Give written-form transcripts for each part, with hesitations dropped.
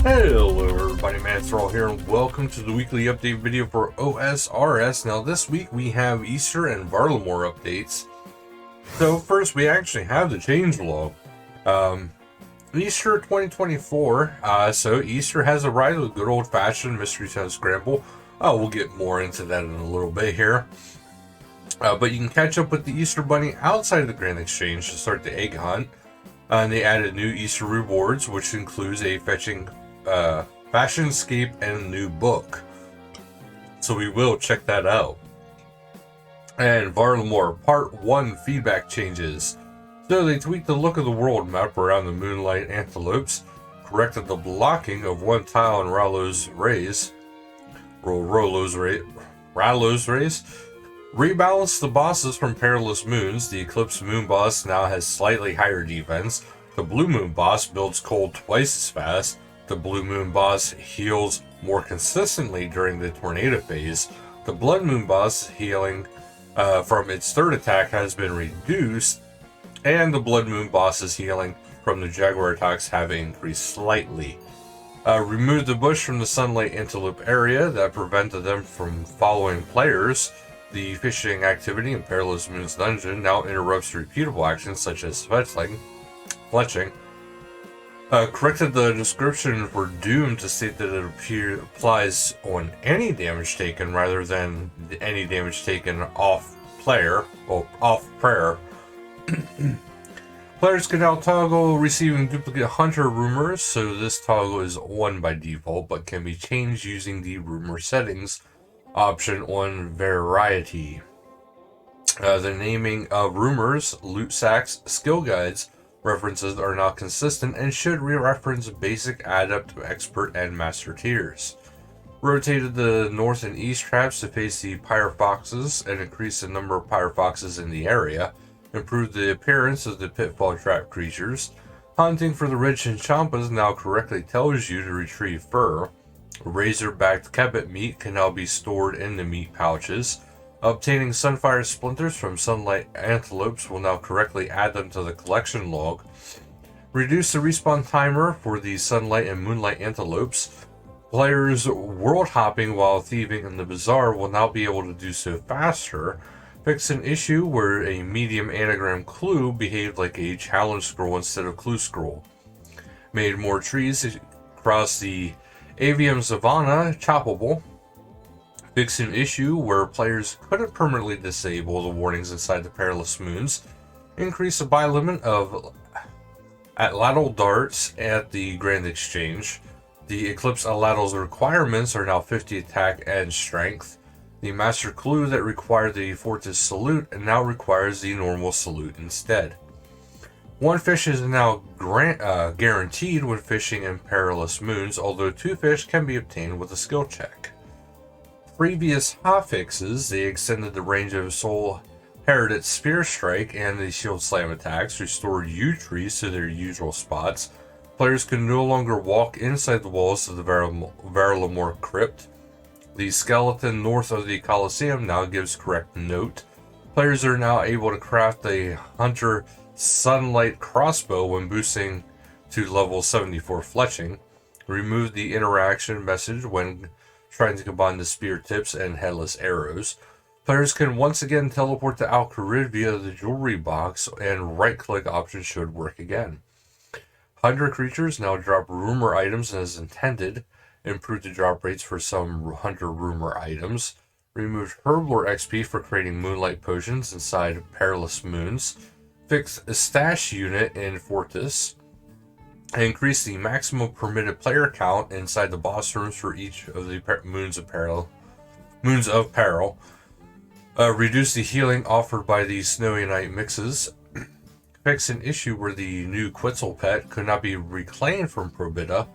Hello everybody, Manithral here, and welcome to the weekly update video for OSRS. Now this week we have Easter and Varlamore updates. So first we actually have the changelog. Easter 2024, so Easter has arrived with good old-fashioned Mystery Town Scramble. We'll get more into that in a little bit here. But you can catch up with the Easter Bunny outside of the Grand Exchange to start the egg hunt. And they added new Easter rewards, which includes a fetching Fashionscape and a new book. So we will check that out. And Varlamore Part 1 feedback changes. So they tweaked the look of the world map around the Moonlight Antelopes, corrected the blocking of one tile in Rollo's rays, rebalanced the bosses from Perilous Moons. The Eclipse Moon boss now has slightly higher defense. The Blue Moon boss builds cold twice as fast. The Blue Moon boss heals more consistently during the tornado phase. The Blood Moon boss healing from its third attack has been reduced, and the Blood Moon boss's healing from the Jaguar attacks have increased slightly. Remove the bush from the Sunlight Antelope area that prevented them from following players. The fishing activity in Perilous Moon's dungeon now interrupts repeatable actions such as fletching. Corrected the description for Doom to state that it applies on any damage taken rather than any damage taken off prayer. Players can now toggle receiving duplicate hunter rumors, so this toggle is on by default, but can be changed using the rumor settings option on variety. The naming of rumors, loot sacks, skill guides references are now consistent and should re-reference basic, adept, expert, and master tiers. Rotated the north and east traps to face the pyrofoxes and increased the number of pyrofoxes in the area. Improved the appearance of the pitfall trap creatures. Hunting for the rich and champas now correctly tells you to retrieve fur. Razor-backed kebbit meat can now be stored in the meat pouches. Obtaining sunfire splinters from sunlight antelopes will now correctly add them to the collection log. Reduce the respawn timer for the sunlight and moonlight antelopes. Players world hopping while thieving in the bazaar will now be able to do so faster. Fix an issue where a medium anagram clue behaved like a challenge scroll instead of clue scroll. Made more trees across the Avium Savannah choppable. Fix an issue where players couldn't permanently disable the warnings inside the Perilous Moons. Increase the buy limit of atlatl darts at the Grand Exchange. The Eclipse atlatl's requirements are now 50 attack and strength. The Master Clue that required the Fortis Salute now requires the normal salute instead. One fish is now guaranteed when fishing in Perilous Moons, although 2 fish can be obtained with a skill check. Previous hotfixes, they extended the range of Soul Heredit's Spear Strike and the Shield Slam attacks, restored yew trees to their usual spots. Players can no longer walk inside the walls of the Varlamore crypt. The skeleton north of the Coliseum now gives correct note. Players are now able to craft a Hunter Sunlight crossbow when boosting to level 74 fletching. Remove the interaction message when trying to combine the spear tips and headless arrows. Players can once again teleport to Al-Kharid via the jewelry box, and right-click option should work again. Hunter creatures now drop rumor items as intended. Improved the drop rates for some hunter rumor items. Removed Herblore XP for creating moonlight potions inside Perilous Moons. Fixed a stash unit in Fortis. Increase the maximum permitted player count inside the boss rooms for each of the Moons of Peril. Reduce the healing offered by the Snowy Night mixes. Fix an issue where the new Quetzal pet could not be reclaimed from Probita.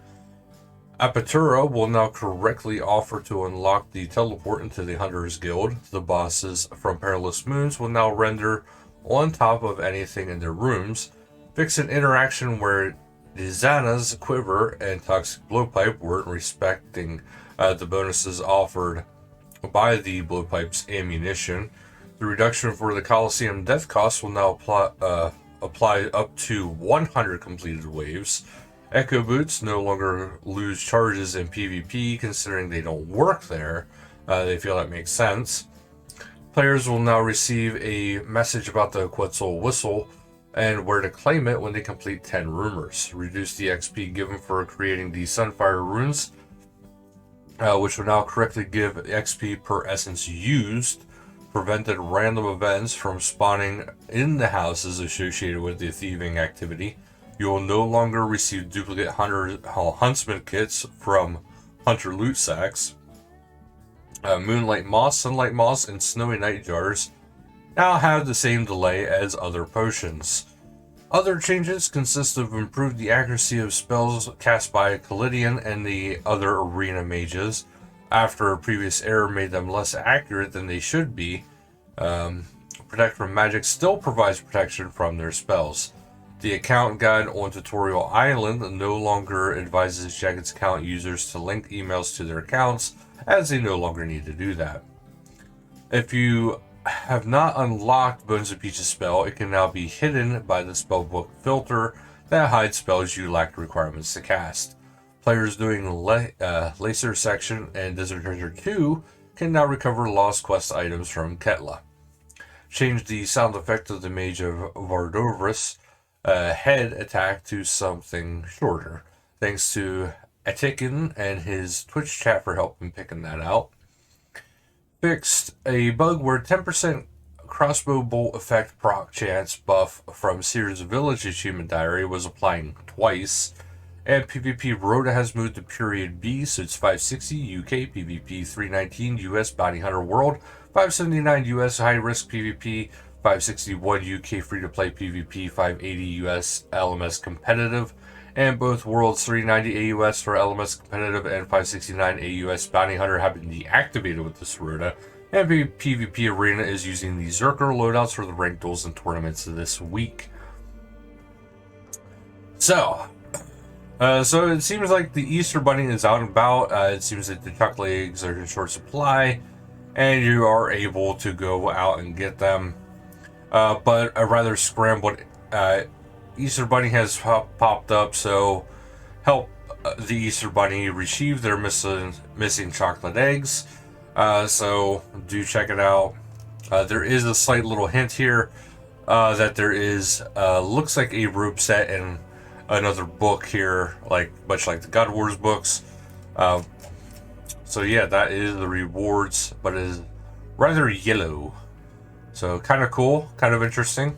Apertura will now correctly offer to unlock the teleport into the Hunter's Guild. The bosses from Perilous Moons will now render on top of anything in their rooms. Fix an interaction where Dizana's quiver and toxic blowpipe weren't respecting the bonuses offered by the blowpipe's ammunition. The reduction for the Coliseum death cost will now apply up to 100 completed waves. Echo Boots no longer lose charges in PvP, considering they don't work there. They feel that makes sense. Players will now receive a message about the Quetzal Whistle and where to claim it when they complete 10 rumors. Reduce the XP given for creating the Sunfire runes, which will now correctly give XP per essence used. Prevented random events from spawning in the houses associated with the thieving activity. You will no longer receive duplicate huntsman kits from hunter loot sacks. Moonlight Moss, Sunlight Moss, and Snowy Night Jars now have the same delay as other potions. Other changes consist of improved the accuracy of spells cast by Callidian and the other arena mages after a previous error made them less accurate than they should be. Protect from Magic still provides protection from their spells. The account guide on Tutorial Island no longer advises Jagged's account users to link emails to their accounts, as they no longer need to do that. If you have not unlocked Bones of Peach's spell, it can now be hidden by the spellbook filter that hides spells you lack requirements to cast. Players doing Lacer Section and Desert Treasure 2 can now recover lost quest items from Ketla. Change the sound effect of the Mage of Vardovris head attack to something shorter. Thanks to Atikin and his Twitch chat for helping picking that out. Fixed a bug where 10% crossbow bolt effect proc chance buff from Sears Village Achievement Diary was applying twice. And PvP Rhoda has moved to period B, so it's 560 UK PvP, 319 US Bounty Hunter World, 579 US High Risk PvP, 561 UK Free to Play PvP, 580 US LMS Competitive, and both Worlds 390 AUS for LMS Competitive and 569 AUS Bounty Hunter have been deactivated with this Rhoda. And PvP Arena is using the Zerker loadouts for the ranked duels and tournaments this week. So it seems like the Easter Bunny is out and about. It seems that the chocolate eggs are in short supply, and you are able to go out and get them. But a rather scrambled Easter Bunny has popped up, so help the Easter Bunny retrieve their missing chocolate eggs. So do check it out. There is a slight little hint here that there is looks like a rope set and another book here, much like the God Wars books. So yeah, that is the rewards, but it is rather yellow. So kind of cool, kind of interesting.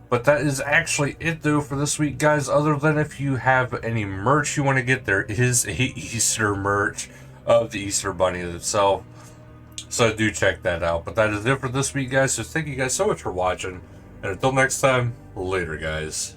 But that is actually it though for this week, guys. Other than if you have any merch you want to get, there is a Easter merch of the Easter Bunny itself. So do check that out. But that is it for this week, guys. So thank you guys so much for watching. And until next time, later, guys.